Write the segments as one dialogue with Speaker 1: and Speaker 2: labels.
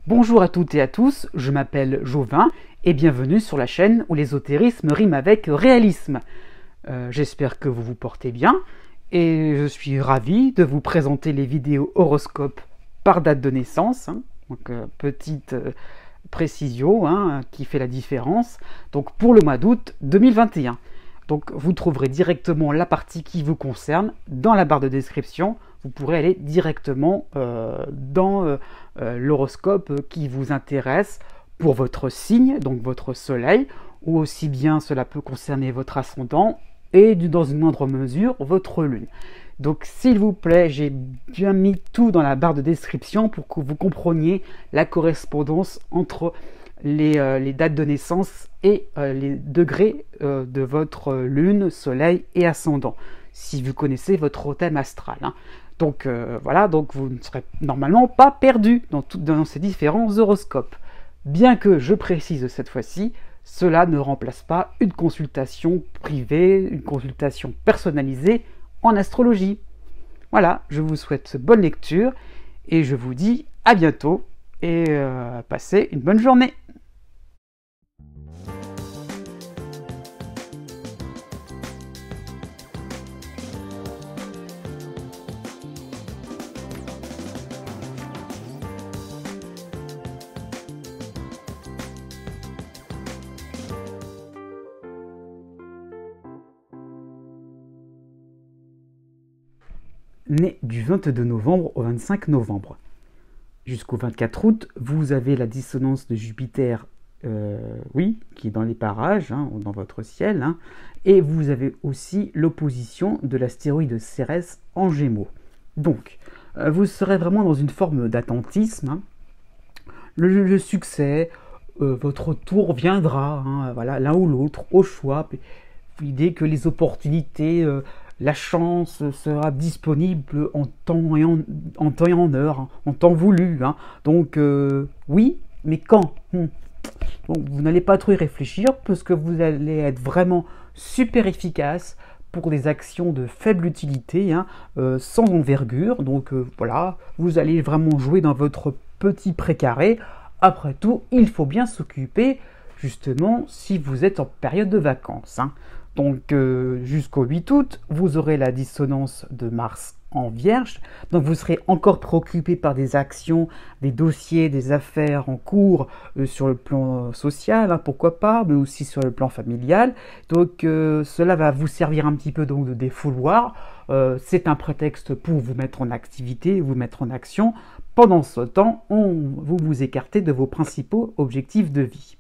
Speaker 1: Bonjour à toutes et à tous, je m'appelle Jovin et bienvenue sur la chaîne où l'ésotérisme rime avec réalisme. J'espère que vous vous portez bien et je suis ravi de vous présenter les vidéos horoscopes par date de naissance. Donc petite précision qui fait la différence. Donc pour le mois d'août 2021. Donc vous trouverez directement la partie qui vous concerne dans la barre de description. Vous pourrez aller directement dans l'horoscope qui vous intéresse pour votre signe, donc votre soleil, ou aussi bien cela peut concerner votre ascendant et dans une moindre mesure votre lune. Donc s'il vous plaît, j'ai bien mis tout dans la barre de description pour que vous compreniez la correspondance entre les dates de naissance et les degrés de votre lune, soleil et ascendant, si vous connaissez votre thème astral. Donc voilà, donc vous ne serez normalement pas perdu dans ces différents horoscopes. Bien que je précise cette fois-ci, cela ne remplace pas une consultation privée, une consultation personnalisée en astrologie. Voilà, je vous souhaite bonne lecture et je vous dis à bientôt et passez une bonne journée. Né du 22 novembre au 25 novembre. Jusqu'au 24 août, vous avez la dissonance de Jupiter, qui est dans les parages, dans votre ciel, et vous avez aussi l'opposition de l'astéroïde Cérès en Gémeaux. Donc, vous serez vraiment dans une forme d'attentisme. Le succès, votre tour viendra, voilà, l'un ou l'autre, au choix. L'idée que les opportunités... la chance sera disponible en temps et en heure, en temps voulu. Donc oui, mais quand Donc, vous n'allez pas trop y réfléchir parce que vous allez être vraiment super efficace pour des actions de faible utilité, sans envergure. Donc voilà, vous allez vraiment jouer dans votre petit précaré. Après tout, il faut bien s'occuper, justement, si vous êtes en période de vacances. Donc jusqu'au 8 août, vous aurez la dissonance de Mars en Vierge. Donc vous serez encore préoccupé par des actions, des dossiers, des affaires en cours sur le plan social, pourquoi pas, mais aussi sur le plan familial. Donc cela va vous servir un petit peu donc, de défouloir. C'est un prétexte pour vous mettre en activité, vous mettre en action. Pendant ce temps, vous vous écartez de vos principaux objectifs de vie.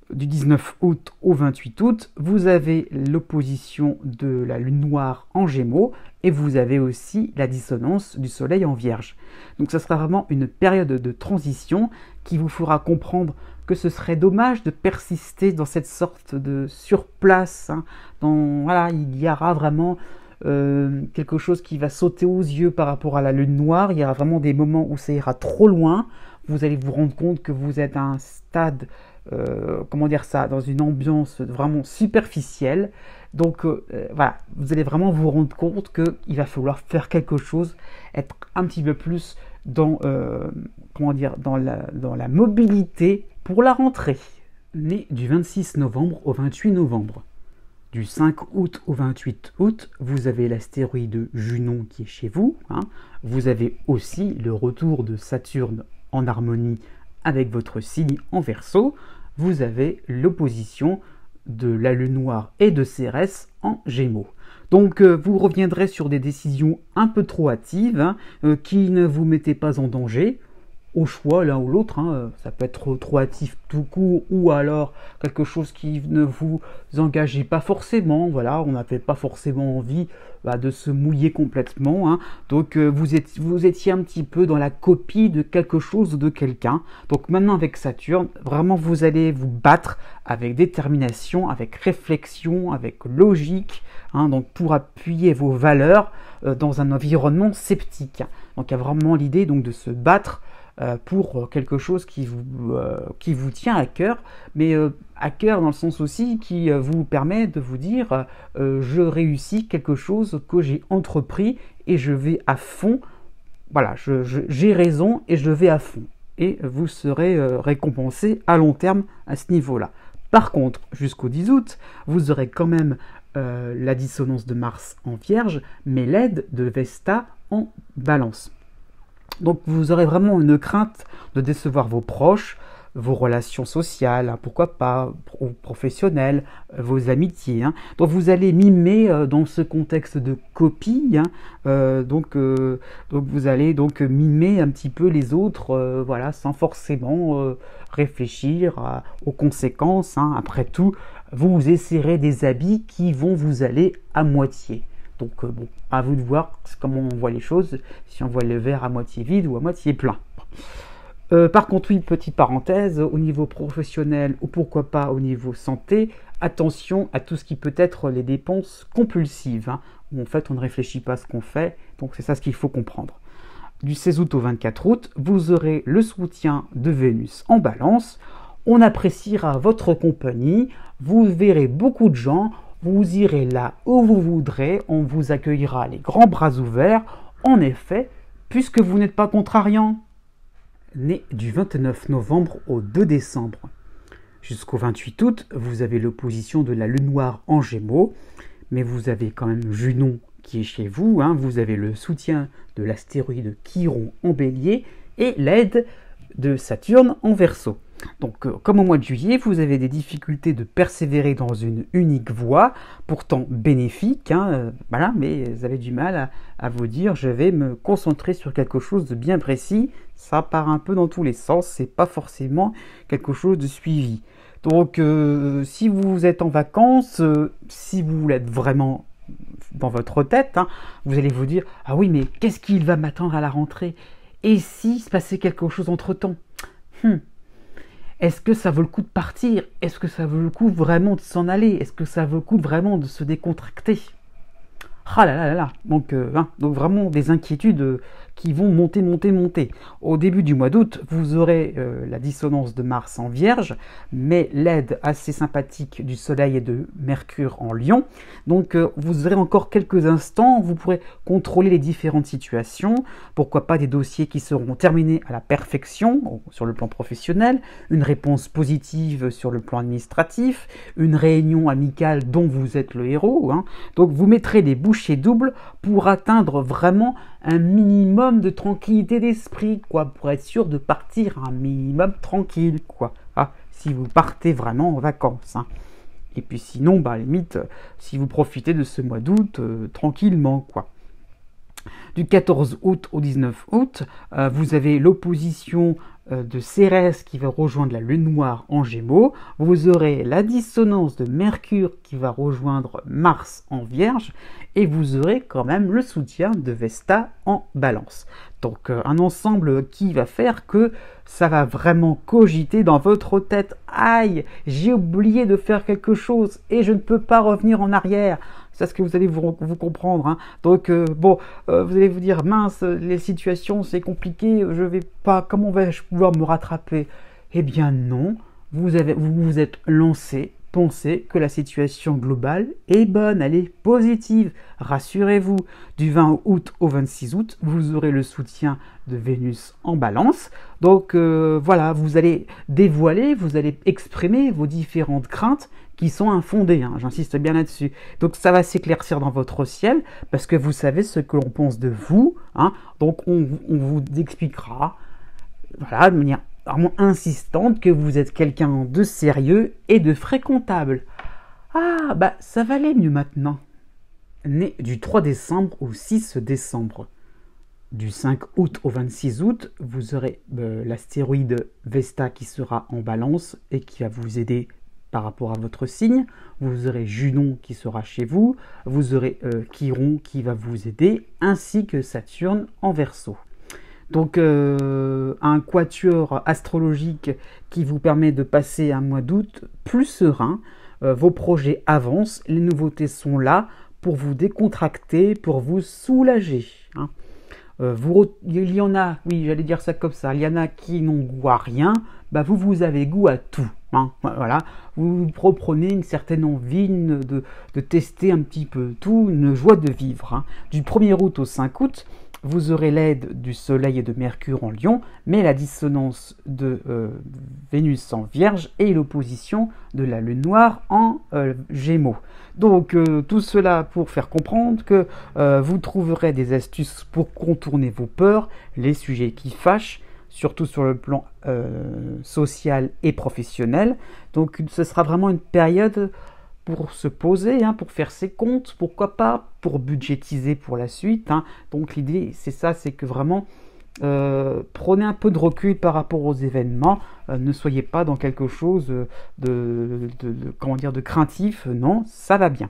Speaker 1: Du 19 août au 28 août, vous avez l'opposition de la lune noire en Gémeaux et vous avez aussi la dissonance du soleil en Vierge. Donc ce sera vraiment une période de transition qui vous fera comprendre que ce serait dommage de persister dans cette sorte de surplace. Voilà, il y aura vraiment quelque chose qui va sauter aux yeux par rapport à la lune noire. Il y aura vraiment des moments où ça ira trop loin. Vous allez vous rendre compte que vous êtes à un stade... dans une ambiance vraiment superficielle. Donc voilà, vous allez vraiment vous rendre compte qu'il va falloir faire quelque chose, être un petit peu plus dans, dans la mobilité pour la rentrée. Né du 26 novembre au 28 novembre. Du 5 août au 28 août, vous avez l'astéroïde Junon qui est chez vous. Vous avez aussi le retour de Saturne en harmonie avec votre signe en Verseau. Vous avez l'opposition de la lune noire et de Cérès en Gémeaux. Donc vous reviendrez sur des décisions un peu trop hâtives qui ne vous mettaient pas en danger. Au choix, l'un ou l'autre, ça peut être trop hâtif tout court ou alors quelque chose qui ne vous engageait pas forcément. Voilà, on n'avait pas forcément envie de se mouiller complètement. Donc vous étiez un petit peu dans la copie de quelque chose ou de quelqu'un. Donc maintenant avec Saturne, vraiment vous allez vous battre avec détermination, avec réflexion, avec logique, donc pour appuyer vos valeurs dans un environnement sceptique. Donc il y a vraiment l'idée donc de se battre pour quelque chose qui vous tient à cœur, mais à cœur dans le sens aussi qui vous permet de vous dire je réussis quelque chose que j'ai entrepris et je vais à fond, voilà, j'ai raison et je vais à fond. et vous serez récompensé à long terme à ce niveau-là. Par contre, jusqu'au 10 août, vous aurez quand même la dissonance de Mars en Vierge, mais l'aide de Vesta en Balance. Donc vous aurez vraiment une crainte de décevoir vos proches, vos relations sociales, hein, pourquoi pas, professionnelles, vos amitiés. Hein. Donc vous allez mimer dans ce contexte de copie, hein, donc vous allez donc mimer un petit peu les autres, voilà, sans forcément réfléchir aux conséquences. Hein. Après tout, vous essaierez des habits qui vont vous aller à moitié. Donc bon, à vous de voir comment on voit les choses, si on voit le verre à moitié vide ou à moitié plein. Par contre, oui, petite parenthèse, au niveau professionnel ou pourquoi pas au niveau santé, attention à tout ce qui peut être les dépenses compulsives, hein, où en fait on ne réfléchit pas à ce qu'on fait, donc c'est ça ce qu'il faut comprendre. Du 16 août au 24 août, vous aurez le soutien de Vénus en Balance, on appréciera votre compagnie, vous verrez beaucoup de gens, vous irez là où vous voudrez, on vous accueillera les grands bras ouverts, en effet, puisque vous n'êtes pas contrariant. Né du 29 novembre au 2 décembre. Jusqu'au 28 août, vous avez l'opposition de la Lune noire en Gémeaux, mais vous avez quand même Junon qui est chez vous, hein, vous avez le soutien de l'astéroïde Chiron en Bélier et l'aide de Saturne en Verseau. Donc, comme au mois de juillet, vous avez des difficultés de persévérer dans une unique voie, pourtant bénéfique, hein, voilà, mais vous avez du mal à vous dire, je vais me concentrer sur quelque chose de bien précis. Ça part un peu dans tous les sens, c'est pas forcément quelque chose de suivi. Donc, si vous êtes en vacances, si vous voulez être vraiment dans votre tête, hein, vous allez vous dire, ah oui, mais qu'est-ce qu'il va m'attendre à la rentrée? Et s'il se passait quelque chose entre-temps? Est-ce que ça vaut le coup de partir? Est-ce que ça vaut le coup vraiment de s'en aller? Est-ce que ça vaut le coup vraiment de se décontracter? Ah là là là là. Donc vraiment des inquiétudes qui vont monter. Au début du mois d'août, vous aurez la dissonance de Mars en Vierge, mais l'aide assez sympathique du Soleil et de Mercure en Lion. Donc vous aurez encore quelques instants, vous pourrez contrôler les différentes situations, pourquoi pas des dossiers qui seront terminés à la perfection sur le plan professionnel, une réponse positive sur le plan administratif, une réunion amicale dont vous êtes le héros. Hein. Donc vous mettrez les bouchées doubles pour atteindre vraiment un minimum de tranquillité d'esprit, quoi, pour être sûr de partir un minimum tranquille, quoi. Ah, si vous partez vraiment en vacances, hein. Et puis sinon, bah, à la limite, si vous profitez de ce mois d'août tranquillement, quoi. Du 14 août au 19 août, vous avez l'opposition de Cérès qui va rejoindre la Lune noire en Gémeaux. Vous aurez la dissonance de Mercure qui va rejoindre Mars en Vierge. Et vous aurez quand même le soutien de Vesta en Balance. Donc un ensemble qui va faire que ça va vraiment cogiter dans votre tête. Aïe, j'ai oublié de faire quelque chose et je ne peux pas revenir en arrière. C'est ce que vous allez vous comprendre. Hein. Donc vous allez vous dire, mince, les situations c'est compliqué, je vais pas, comment vais-je pouvoir me rattraper? Eh bien non, vous vous êtes lancé. Pensez que la situation globale est bonne, elle est positive. Rassurez-vous, du 20 août au 26 août, vous aurez le soutien de Vénus en Balance. Donc voilà, vous allez dévoiler, vous allez exprimer vos différentes craintes qui sont infondées, hein, j'insiste bien là-dessus. Donc ça va s'éclaircir dans votre ciel, parce que vous savez ce que l'on pense de vous. Hein, donc on vous expliquera, voilà, de manière vraiment insistante, que vous êtes quelqu'un de sérieux et de fréquentable. Ah, bah ça va aller mieux maintenant. Né du 3 décembre au 6 décembre. Du 5 août au 26 août, vous aurez l'astéroïde Vesta qui sera en Balance et qui va vous aider par rapport à votre signe. Vous aurez Junon qui sera chez vous. Vous aurez Chiron qui va vous aider, ainsi que Saturne en Verseau. Donc un quatuor astrologique qui vous permet de passer un mois d'août plus serein. Vos projets avancent, les nouveautés sont là pour vous décontracter, pour vous soulager. Hein. Il y en a, oui, j'allais dire ça comme ça, il y en a qui n'ont goût à rien, bah vous avez goût à tout. Hein, voilà, vous reprenez une certaine envie de tester un petit peu tout, une joie de vivre. Hein. Du 1er août au 5 août, vous aurez l'aide du Soleil et de Mercure en Lion, mais la dissonance de Vénus en Vierge et l'opposition de la Lune noire en Gémeaux. Donc tout cela pour faire comprendre que vous trouverez des astuces pour contourner vos peurs, les sujets qui fâchent, surtout sur le plan social et professionnel. Donc ce sera vraiment une période pour se poser, hein, pour faire ses comptes, pourquoi pas, pour budgétiser pour la suite. Hein. Donc l'idée, c'est ça, c'est que vraiment, prenez un peu de recul par rapport aux événements, ne soyez pas dans quelque chose comment dire, de craintif, non, ça va bien.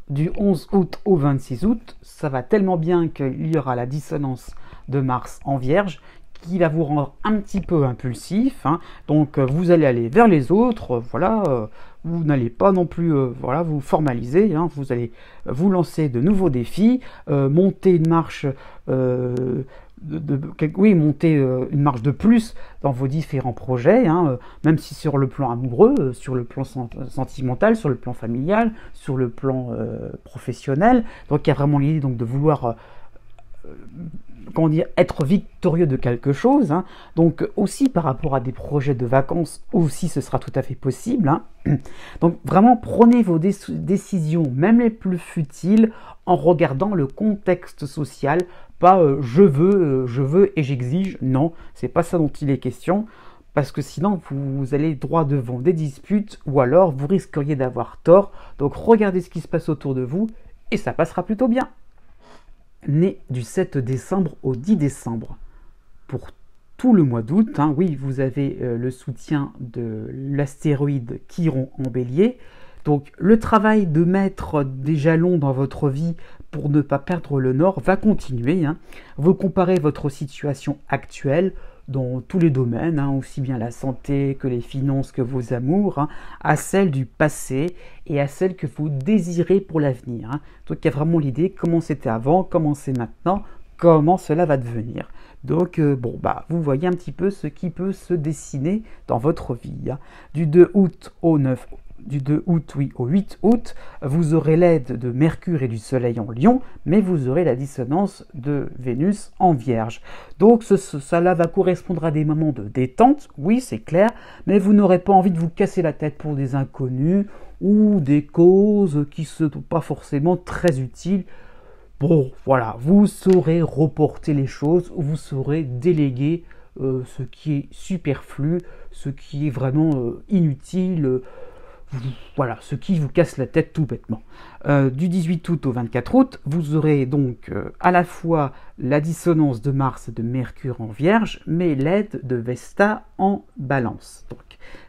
Speaker 1: Du 11 août au 26 août, ça va tellement bien qu'il y aura la dissonance de Mars en Vierge, qui va vous rendre un petit peu impulsif, hein. Donc vous allez aller vers les autres, voilà, vous n'allez pas non plus voilà, vous formaliser, hein. Vous allez vous lancer de nouveaux défis, monter une marche, monter une marche de plus dans vos différents projets, hein, même si sur le plan amoureux, sur le plan sentimental, sur le plan familial, sur le plan professionnel. Donc il y a vraiment l'idée donc de vouloir comment dire, être victorieux de quelque chose, hein. Donc aussi par rapport à des projets de vacances, aussi ce sera tout à fait possible, hein. Donc vraiment prenez vos décisions, même les plus futiles, en regardant le contexte social, pas je veux et j'exige, non, c'est pas ça dont il est question, parce que sinon vous allez droit devant des disputes, ou alors vous risqueriez d'avoir tort. Donc regardez ce qui se passe autour de vous, et ça passera plutôt bien. Né du 7 décembre au 10 décembre. Pour tout le mois d'août, hein, oui, vous avez le soutien de l'astéroïde Chiron en Bélier. Donc le travail de mettre des jalons dans votre vie pour ne pas perdre le nord va continuer, hein. Vous comparez votre situation actuelle dans tous les domaines, hein, aussi bien la santé que les finances que vos amours, hein, à celle du passé et à celle que vous désirez pour l'avenir, hein. Donc il y a vraiment l'idée comment c'était avant, comment c'est maintenant, comment cela va devenir. Donc bon, bah, vous voyez un petit peu ce qui peut se dessiner dans votre vie, hein. Du 2 août au 9 du 2 août au 8 août, vous aurez l'aide de Mercure et du Soleil en Lion, mais vous aurez la dissonance de Vénus en Vierge. Donc cela va correspondre à des moments de détente, oui c'est clair, mais vous n'aurez pas envie de vous casser la tête pour des inconnus ou des causes qui ne sont pas forcément très utiles. Bon, voilà, vous saurez reporter les choses, vous saurez déléguer ce qui est superflu, ce qui est vraiment inutile, voilà, ce qui vous casse la tête tout bêtement. Du 18 août au 24 août, vous aurez donc à la fois la dissonance de Mars et de Mercure en Vierge, mais l'aide de Vesta en Balance. Donc,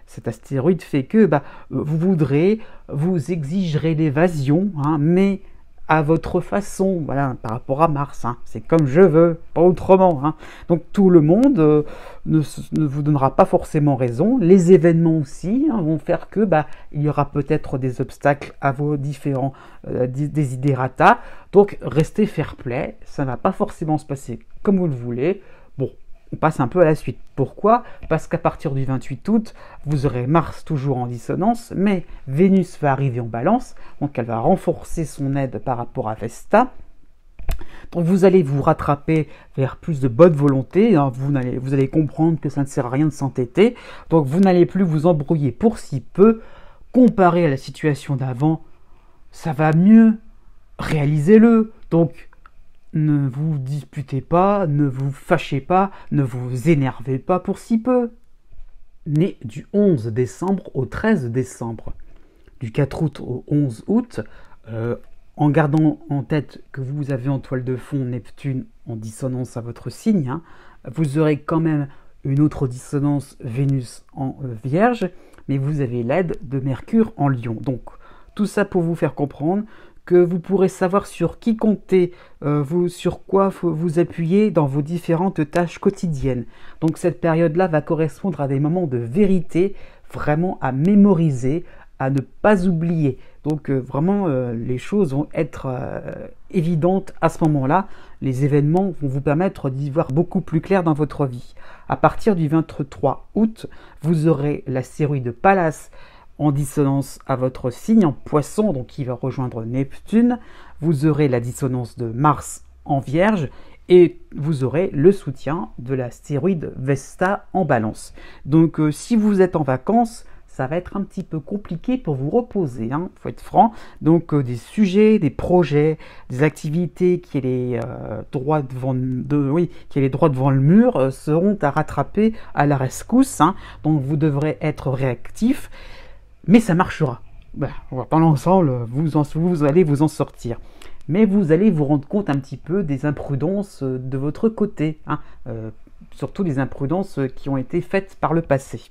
Speaker 1: cet astéroïde fait que vous exigerez l'évasion, hein, mais à votre façon, voilà, par rapport à Mars, hein. C'est comme je veux, pas autrement, hein. Donc tout le monde ne vous donnera pas forcément raison. Les événements aussi, hein, vont faire que il y aura peut-être des obstacles à vos différents desiderata. Donc restez fair play, ça ne va pas forcément se passer comme vous le voulez. Bon, on passe un peu à la suite. Pourquoi? Parce qu'à partir du 28 août, vous aurez Mars toujours en dissonance, mais Vénus va arriver en Balance, donc elle va renforcer son aide par rapport à Vesta. Donc vous allez vous rattraper vers plus de bonne volonté, hein. Vous allez comprendre que ça ne sert à rien de s'entêter, donc vous n'allez plus vous embrouiller pour si peu. Comparé à la situation d'avant, ça va mieux, réalisez-le. Donc ne vous disputez pas, ne vous fâchez pas, ne vous énervez pas pour si peu. Né du 11 décembre au 13 décembre, du 4 août au 11 août, en gardant en tête que vous avez en toile de fond Neptune en dissonance à votre signe, hein, vous aurez quand même une autre dissonance Vénus en Vierge, mais vous avez l'aide de Mercure en Lion. Donc tout ça pour vous faire comprendre que vous pourrez savoir sur qui compter, sur quoi vous appuyer dans vos différentes tâches quotidiennes. Donc cette période-là va correspondre à des moments de vérité, vraiment à mémoriser, à ne pas oublier. Donc vraiment, les choses vont être évidentes à ce moment-là. Les événements vont vous permettre d'y voir beaucoup plus clair dans votre vie. À partir du 23 août, vous aurez l'astéroïde de Pallas en dissonance à votre signe en Poisson, donc qui va rejoindre Neptune. Vous aurez la dissonance de Mars en Vierge, et vous aurez le soutien de l'astéroïde Vesta en Balance. Donc si vous êtes en vacances, ça va être un petit peu compliqué pour vous reposer, hein, faut être franc. Donc des sujets, des projets, des activités qui est les droits devant le mur seront à rattraper à la rescousse, hein. Donc vous devrez être réactif, mais ça marchera. Voilà, dans l'ensemble, vous allez vous en sortir. Mais vous allez vous rendre compte un petit peu des imprudences de votre côté, hein, surtout les imprudences qui ont été faites par le passé.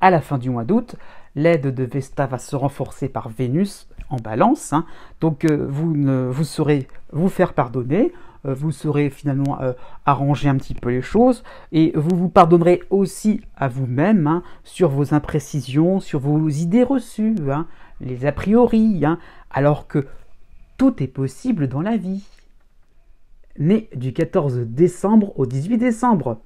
Speaker 1: À la fin du mois d'août, l'aide de Vesta va se renforcer par Vénus en Balance, hein, donc vous saurez vous faire pardonner, vous saurez finalement arranger un petit peu les choses, et vous vous pardonnerez aussi à vous-même, hein, sur vos imprécisions, sur vos idées reçues, hein, les a priori, hein, alors que tout est possible dans la vie. Né du 14 décembre au 18 décembre,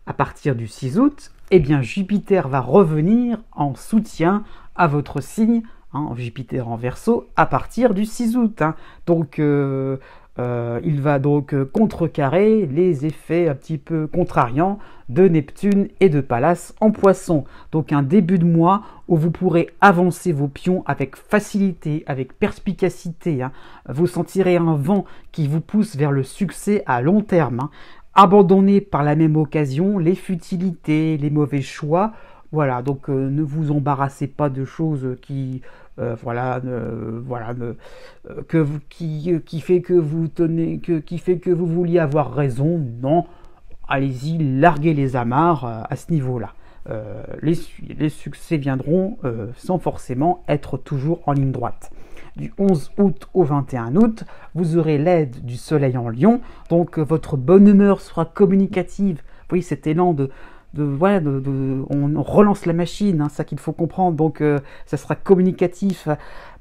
Speaker 1: à partir du 6 août, eh bien Jupiter va revenir en soutien à votre signe, hein, Jupiter en Verseau, à partir du 6 août. Hein. Donc il va donc contrecarrer les effets un petit peu contrariants de Neptune et de Pallas en Poisson. Donc un début de mois où vous pourrez avancer vos pions avec facilité, avec perspicacité, hein. Vous sentirez un vent qui vous pousse vers le succès à long terme, hein. Abandonnez par la même occasion les futilités, les mauvais choix. Voilà, donc ne vous embarrassez pas de choses qui qui fait que vous vouliez avoir raison. Non, allez-y, larguez les amarres à ce niveau-là. Les succès viendront sans forcément être toujours en ligne droite. Du 11 août au 21 août, vous aurez l'aide du soleil en Lion, donc votre bonne humeur sera communicative. Vous voyez cet élan on relance la machine, hein, ça qu'il faut comprendre, donc ça sera communicatif,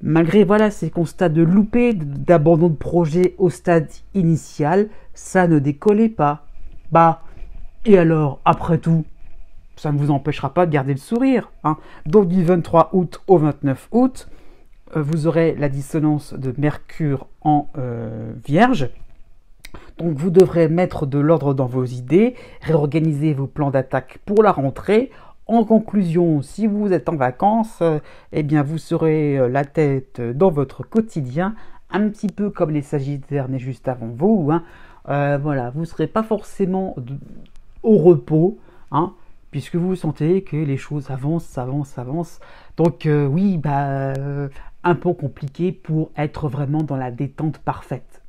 Speaker 1: malgré ces constats de loupé, d'abandon de projet au stade initial, ça ne décollait pas. Bah, et alors, après tout, ça ne vous empêchera pas de garder le sourire, hein. Donc du 23 août au 29 août, vous aurez la dissonance de Mercure en Vierge. Donc vous devrez mettre de l'ordre dans vos idées, réorganiser vos plans d'attaque pour la rentrée. En conclusion, si vous êtes en vacances, eh bien vous serez la tête dans votre quotidien, un petit peu comme les Sagittaires nés juste avant vous, hein. Vous ne serez pas forcément au repos, hein, puisque vous sentez que les choses avancent. Donc un peu compliqué pour être vraiment dans la détente parfaite.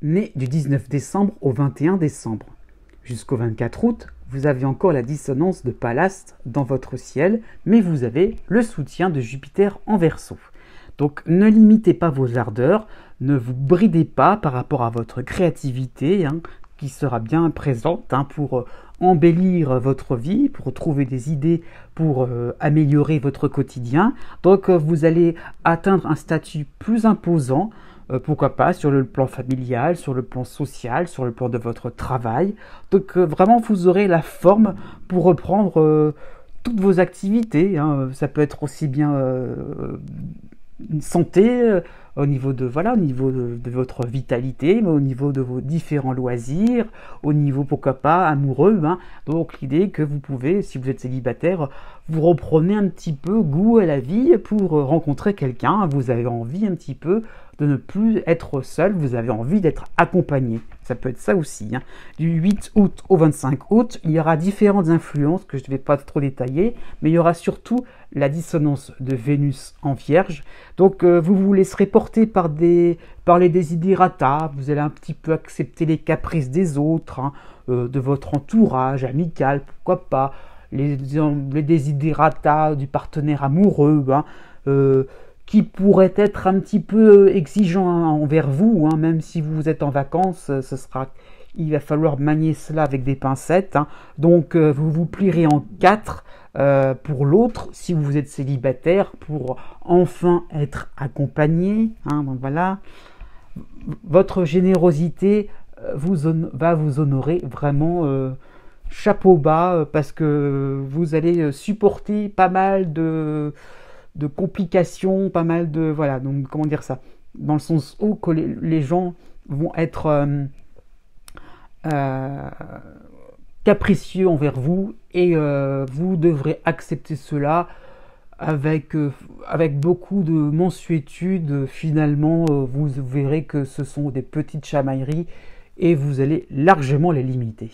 Speaker 1: Né du 19 décembre au 21 décembre. Jusqu'au 24 août, vous avez encore la dissonance de Pallas dans votre ciel, mais vous avez le soutien de Jupiter en Verseau. Donc ne limitez pas vos ardeurs, ne vous bridez pas par rapport à votre créativité, hein, qui sera bien présente, hein, pour embellir votre vie, pour trouver des idées, pour améliorer votre quotidien. Donc vous allez atteindre un statut plus imposant, pourquoi pas sur le plan familial, sur le plan social, sur le plan de votre travail. Donc vraiment vous aurez la forme pour reprendre toutes vos activités, hein. Ça peut être aussi bien une santé, au niveau de votre vitalité, mais au niveau de vos différents loisirs, au niveau pourquoi pas amoureux, hein. Donc l'idée que vous pouvez, si vous êtes célibataire, vous reprenez un petit peu goût à la vie pour rencontrer quelqu'un. Vous avez envie un petit peu de ne plus être seul, vous avez envie d'être accompagné. Ça peut être ça aussi, hein. Du 8 août au 25 août, il y aura différentes influences que je ne vais pas trop détailler, mais il y aura surtout la dissonance de Vénus en Vierge. Donc vous vous laisserez porter par les desiderata, vous allez un petit peu accepter les caprices des autres, hein, de votre entourage amical, pourquoi pas, les desiderata du partenaire amoureux, hein, qui pourrait être un petit peu exigeant envers vous, hein, même si vous êtes en vacances, il va falloir manier cela avec des pincettes, hein. Donc vous vous plierez en quatre pour l'autre, si vous êtes célibataire, pour enfin être accompagné, hein. Donc voilà, votre générosité va vous honorer vraiment, chapeau bas, parce que vous allez supporter pas mal de complications, pas mal de... Voilà, donc comment dire ça, dans le sens où que les gens vont être capricieux envers vous, et vous devrez accepter cela avec beaucoup de mansuétude. Finalement, vous verrez que ce sont des petites chamailleries et vous allez largement les limiter.